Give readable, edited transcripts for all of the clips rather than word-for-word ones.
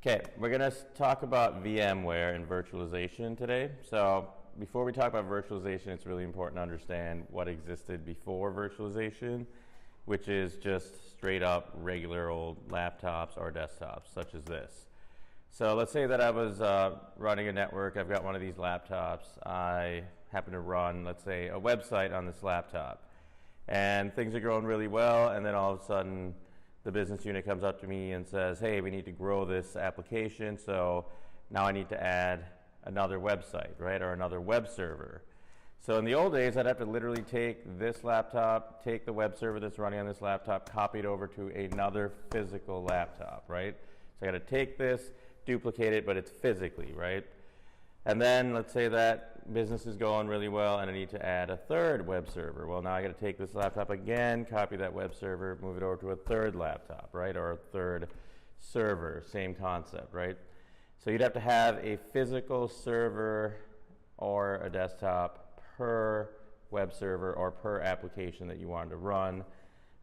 Okay, we're going to talk about VMware and virtualization today. So before we talk about virtualization, it's really important to understand what existed before virtualization, which is just straight up regular old laptops or desktops, such as this. So let's say that I was running a network. I've got one of these laptops. I happen to run, let's say, a website on this laptop. And things are going really well, and then all of a sudden, the business unit comes up to me and says, hey, we need to grow this application, so now I need to add another website, right, or another web server. So in the old days, I'd have to literally take this laptop, take the web server that's running on this laptop, copy it over to another physical laptop, right? So I got to take this, duplicate it, but it's physically, right? And then let's say that business is going really well and I need to add a third web server. Well, now I got to take this laptop again, copy that web server, move it over to a third laptop, right? Or a third server, same concept, right? So you'd have to have a physical server or a desktop per web server or per application that you wanted to run,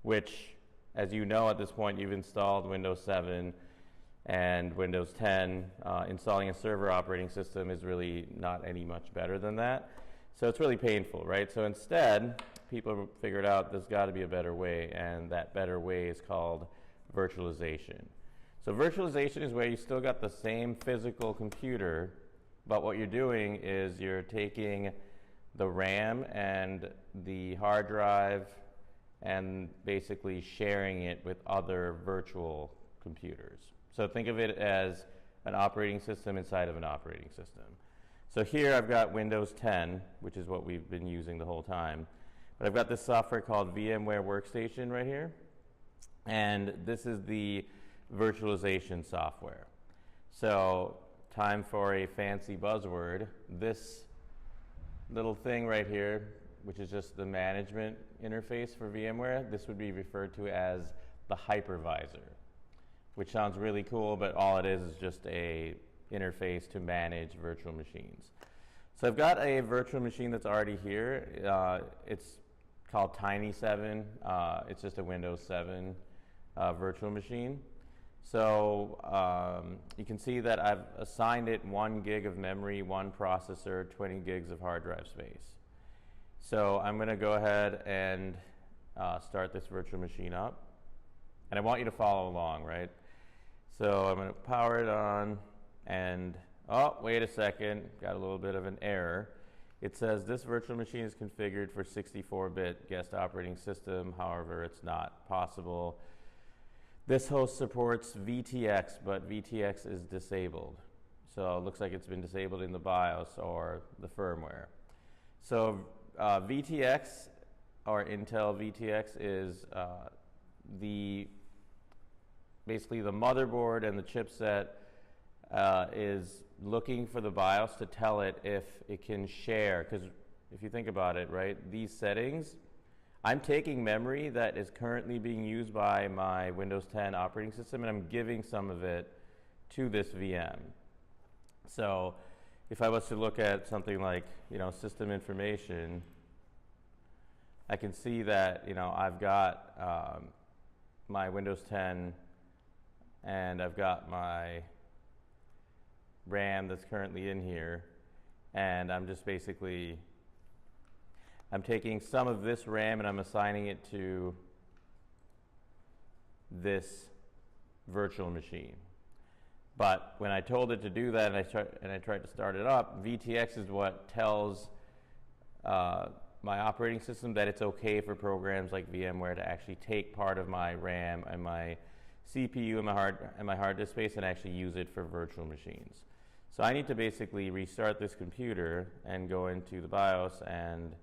which, as you know at this point, you've installed Windows 7 and Windows 10, installing a server operating system is really not any much better than that. So it's really painful, right? So instead, people figured out there's got to be a better way, and that better way is called virtualization. So virtualization is where you still got the same physical computer, but what you're doing is you're taking the RAM and the hard drive and basically sharing it with other virtual computers. So think of it as an operating system inside of an operating system. So here I've got Windows 10, which is what we've been using the whole time. But I've got this software called VMware Workstation right here. And this is the virtualization software. So time for a fancy buzzword. This little thing right here, which is just the management interface for VMware, this would be referred to as the Hypervisor, which sounds really cool, but all it is just a interface to manage virtual machines. So I've got a virtual machine that's already here. It's called Tiny7. It's just a Windows 7 virtual machine. So you can see that I've assigned it 1 gig of memory, 1 processor, 20 gigs of hard drive space. So I'm going to go ahead and start this virtual machine up. And I want you to follow along, right? So I'm going to power it on, and oh, wait a second, got a little bit of an error. It says this virtual machine is configured for 64-bit guest operating system. However, it's not possible. This host supports VTX, but VTX is disabled. So it looks like it's been disabled in the BIOS or the firmware. So VTX, or Intel VTX, is basically the motherboard and the chipset is looking for the BIOS to tell it if it can share, because if you think about it, right, these settings, I'm taking memory that is currently being used by my Windows 10 operating system and I'm giving some of it to this VM. So if I was to look at something like, system information, I can see that, I've got my Windows 10 and I've got my RAM that's currently in here, and I'm just basically, I'm taking some of this RAM and I'm assigning it to this virtual machine. But when I told it to do that and I tried to start it up, VTX is what tells my operating system that it's okay for programs like VMware to actually take part of my RAM and my CPU and my hard disk space and actually use it for virtual machines. So I need to basically restart this computer and go into the BIOS and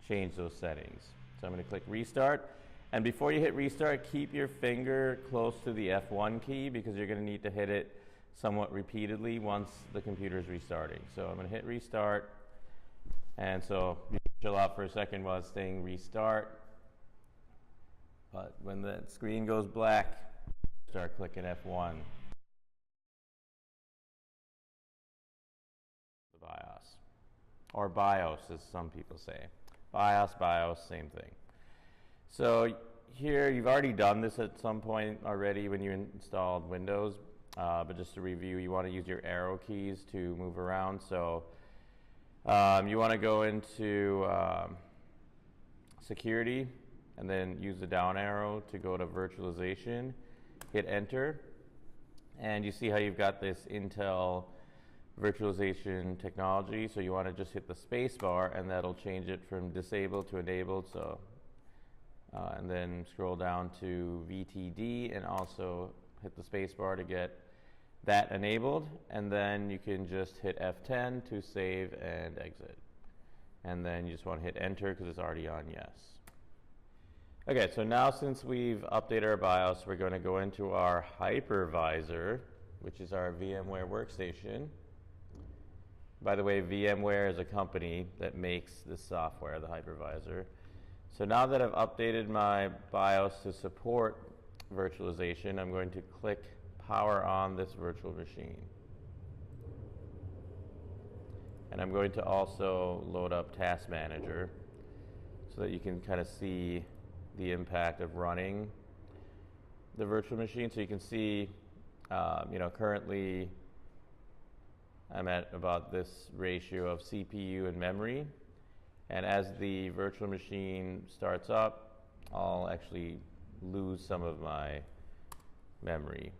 change those settings. So I'm going to click restart. And before you hit restart, keep your finger close to the F1 key because you're going to need to hit it somewhat repeatedly once the computer is restarting. So I'm going to hit restart. And so you chill out for a second while it's saying restart. But when the screen goes black, start clicking F1. The BIOS. Or BIOS, as some people say. BIOS, same thing. So here, you've already done this at some point already when you installed Windows. but just to review, you want to use your arrow keys to move around. So you want to go into security and then use the down arrow to go to virtualization, hit enter, and you see how you've got this Intel virtualization technology. So you want to just hit the space bar and that'll change it from disabled to enabled. So and then scroll down to VTD and also hit the space bar to get that enabled, and then you can just hit F10 to save and exit. And then you just want to hit enter because it's already on yes. Okay, so now since we've updated our BIOS, we're going to go into our Hypervisor, which is our VMware workstation. By the way, VMware is a company that makes this software, the Hypervisor. So now that I've updated my BIOS to support virtualization, I'm going to click power on this virtual machine. And I'm going to also load up Task Manager so that you can kind of see the impact of running the virtual machine. So you can see, currently I'm at about this ratio of CPU and memory. And as the virtual machine starts up, I'll actually lose some of my memory.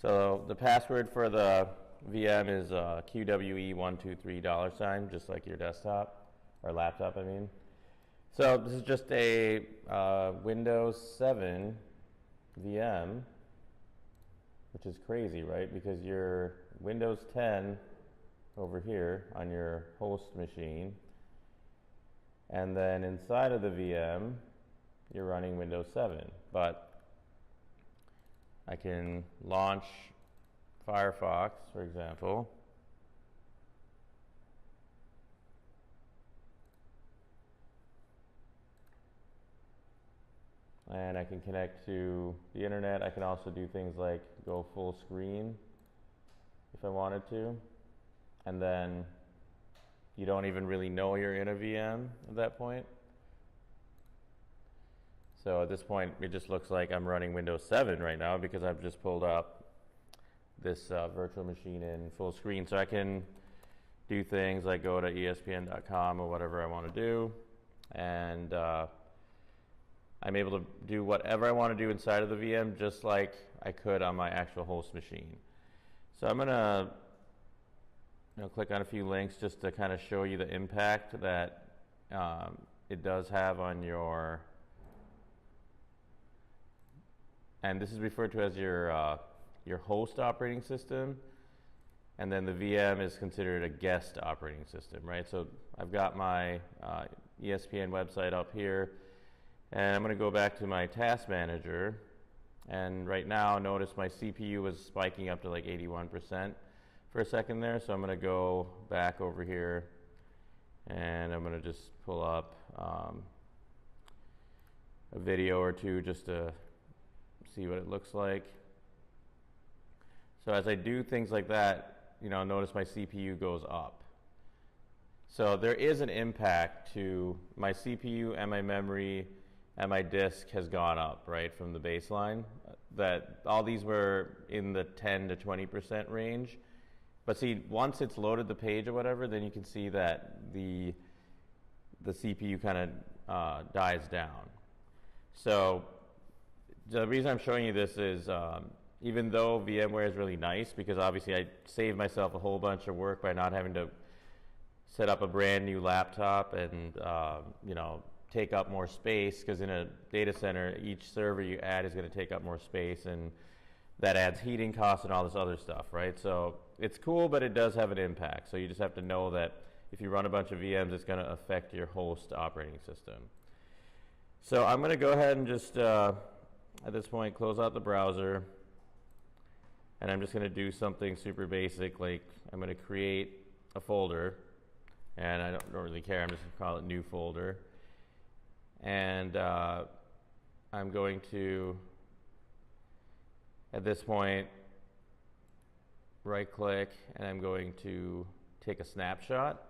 So the password for the VM is QWE123$, just like your desktop, or laptop, I mean. So this is just a Windows 7 VM, which is crazy, right? Because your Windows 10 over here on your host machine, and then inside of the VM, you're running Windows 7. But I can launch Firefox, for example. And I can connect to the internet. I can also do things like go full screen if I wanted to. And then you don't even really know you're in a VM at that point. So at this point, it just looks like I'm running Windows 7 right now because I've just pulled up this virtual machine in full screen. So I can do things like go to ESPN.com or whatever I want to do. And I'm able to do whatever I want to do inside of the VM just like I could on my actual host machine. So I'm going to click on a few links just to kind of show you the impact that it does have on your, and this is referred to as your host operating system, and then the VM is considered a guest operating system, right? So I've got my ESPN website up here, and I'm going to go back to my Task Manager, and right now notice my CPU was spiking up to like 81% for a second there, so I'm going to go back over here and I'm going to just pull up a video or two just to see what it looks like. So as I do things like that, notice my CPU goes up. So there is an impact to my CPU and my memory and my disk has gone up, right, from the baseline. That all these were in the 10 to 20% range. But see, once it's loaded the page or whatever, then you can see that the CPU kind of dies down. So the reason I'm showing you this is even though VMware is really nice, because obviously I saved myself a whole bunch of work by not having to set up a brand new laptop and take up more space, because in a data center, each server you add is going to take up more space, and that adds heating costs and all this other stuff, right? So it's cool, but it does have an impact. So you just have to know that if you run a bunch of VMs, it's going to affect your host operating system. So I'm going to go ahead and just, at this point, close out the browser, and I'm just going to do something super basic, like I'm going to create a folder, and I don't really care, I'm just going to call it new folder. And I'm going to, at this point, right click, and I'm going to take a snapshot.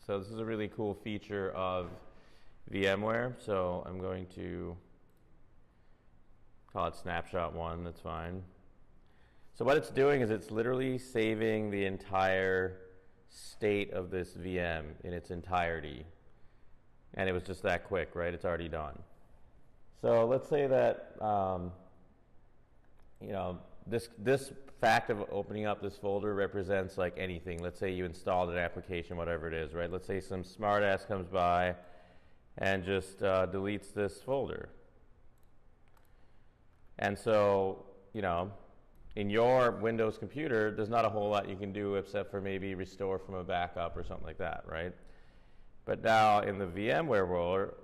So this is a really cool feature of VMware. So I'm going to call it Snapshot 1, that's fine. So what it's doing is it's literally saving the entire state of this VM in its entirety. And it was just that quick, right? It's already done. So let's say that, this fact of opening up this folder represents like anything. Let's say you installed an application, whatever it is, right? Let's say some smartass comes by and just deletes this folder. And so, in your Windows computer, there's not a whole lot you can do except for maybe restore from a backup or something like that, right? But now in the VMware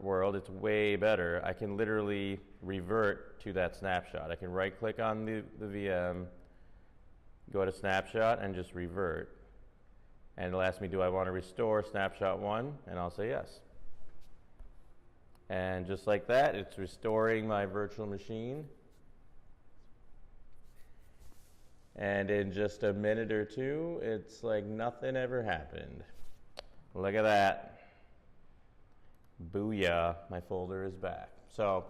world, it's way better. I can literally revert to that snapshot. I can right-click on the VM, go to Snapshot, and just revert. And it'll ask me, do I want to restore Snapshot 1? And I'll say yes. And just like that, it's restoring my virtual machine. And in just a minute or two, it's like nothing ever happened. Look at that. Booyah, my folder is back. So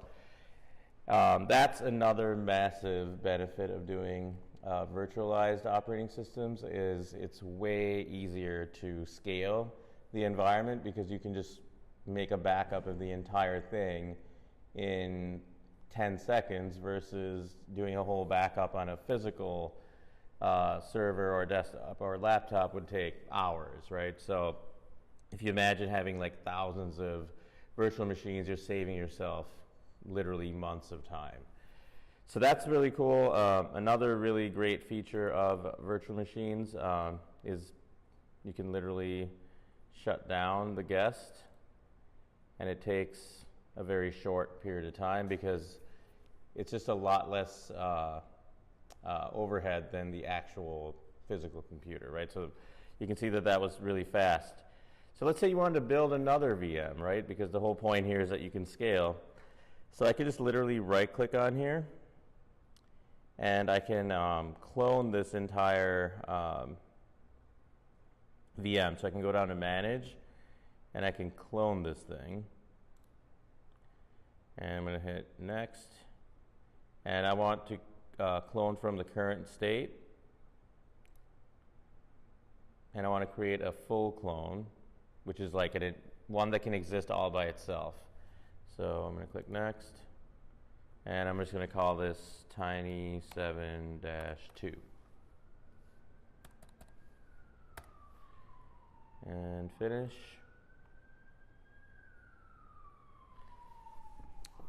that's another massive benefit of doing virtualized operating systems is it's way easier to scale the environment because you can just make a backup of the entire thing in 10 seconds versus doing a whole backup on a physical server or desktop or laptop would take hours, right? So if you imagine having like thousands of virtual machines, you're saving yourself literally months of time. So that's really cool. Another really great feature of virtual machines is you can literally shut down the guest, and it takes a very short period of time because it's just a lot less overhead than the actual physical computer, right? So you can see that that was really fast. So let's say you wanted to build another VM, right? Because the whole point here is that you can scale. So I could just literally right-click on here, and I can clone this entire VM. So I can go down to Manage, and I can clone this thing. And I'm going to hit Next. And I want to clone from the current state. And I want to create a full clone, which is like one that can exist all by itself. So I'm going to click Next. And I'm just going to call this Tiny7-2. And finish.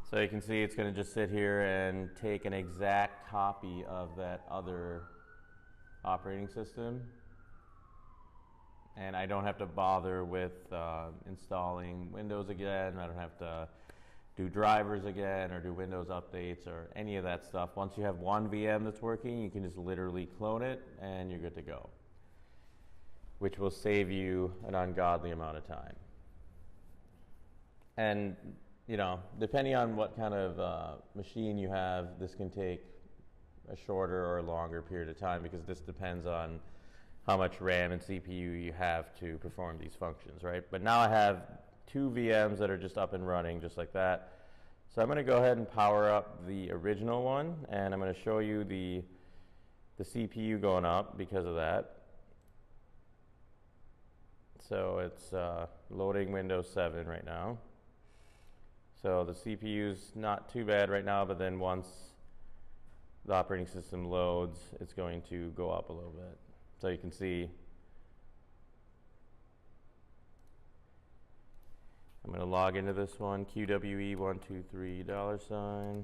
So you can see it's going to just sit here and take an exact copy of that other operating system. And I don't have to bother with installing Windows again. I don't have to do drivers again or do Windows updates or any of that stuff. Once you have one VM that's working, you can just literally clone it and you're good to go, which will save you an ungodly amount of time. And depending on what kind of machine you have, this can take a shorter or longer period of time because this depends on how much RAM and CPU you have to perform these functions, right? But now I have two VMs that are just up and running just like that. So I'm going to go ahead and power up the original one, and I'm going to show you the CPU going up because of that. So it's loading Windows 7 right now. So the CPU's not too bad right now, but then once the operating system loads, it's going to go up a little bit. So you can see I'm going to log into this one, QWE123$.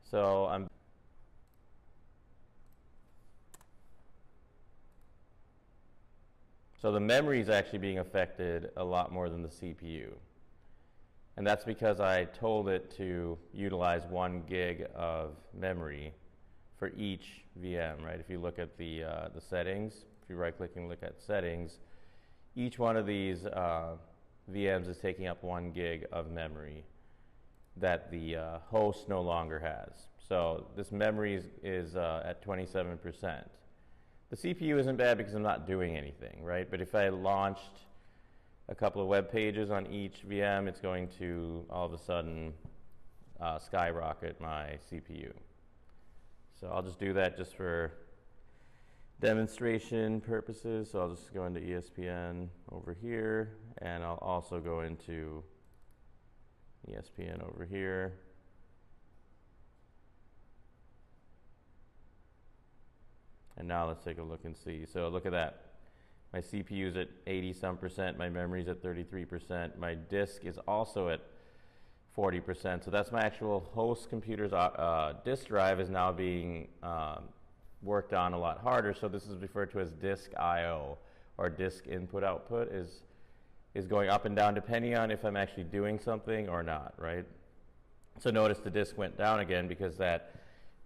So So the memory is actually being affected a lot more than the CPU. And that's because I told it to utilize 1 gig of memory for each VM, right? If you look at the settings, if you right-click and look at settings, each one of these VMs is taking up 1 gig of memory that the host no longer has. So this memory is at 27%. The CPU isn't bad because I'm not doing anything, right? But if I launched a couple of web pages on each VM, it's going to all of a sudden skyrocket my CPU. So I'll just do that just for demonstration purposes. So I'll just go into ESPN over here, and I'll also go into ESPN over here. And now let's take a look and see. So look at that. My CPU is at 80-some%, my memory is at 33%, my disk is also at 40%. So that's my actual host computer's disk drive is now being worked on a lot harder. So this is referred to as disk I/O, or disk input-output is going up and down depending on if I'm actually doing something or not, right? So notice the disk went down again because that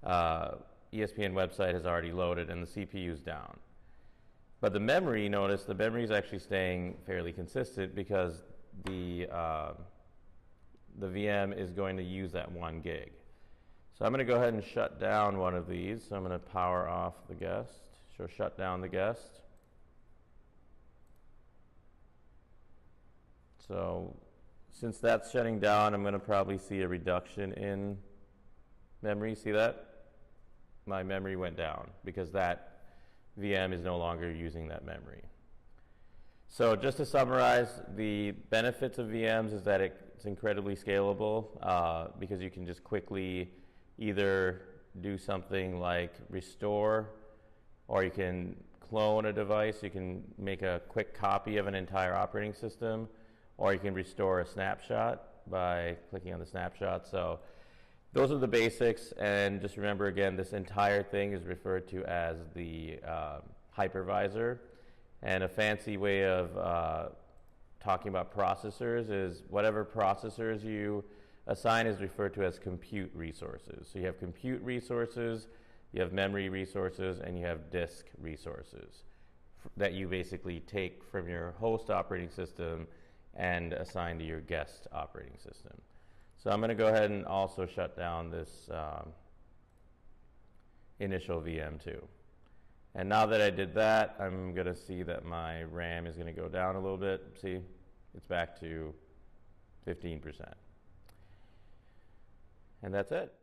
ESPN website has already loaded and the CPU is down. But the memory, notice the memory is actually staying fairly consistent because the VM is going to use that 1 gig. So I'm going to go ahead and shut down one of these. So I'm going to power off the guest, so shut down the guest. So since that's shutting down, I'm going to probably see a reduction in memory. See that? My memory went down because that VM is no longer using that memory. So just to summarize, the benefits of VMs is that it's incredibly scalable because you can just quickly either do something like restore, or you can clone a device. You can make a quick copy of an entire operating system, or you can restore a snapshot by clicking on the snapshot. So those are the basics, and just remember again, this entire thing is referred to as the hypervisor. And a fancy way of talking about processors is whatever processors you assign is referred to as compute resources. So you have compute resources, you have memory resources, and you have disk resources that you basically take from your host operating system and assign to your guest operating system. So I'm going to go ahead and also shut down this initial VM too. And now that I did that, I'm going to see that my RAM is going to go down a little bit. See, it's back to 15%. And that's it.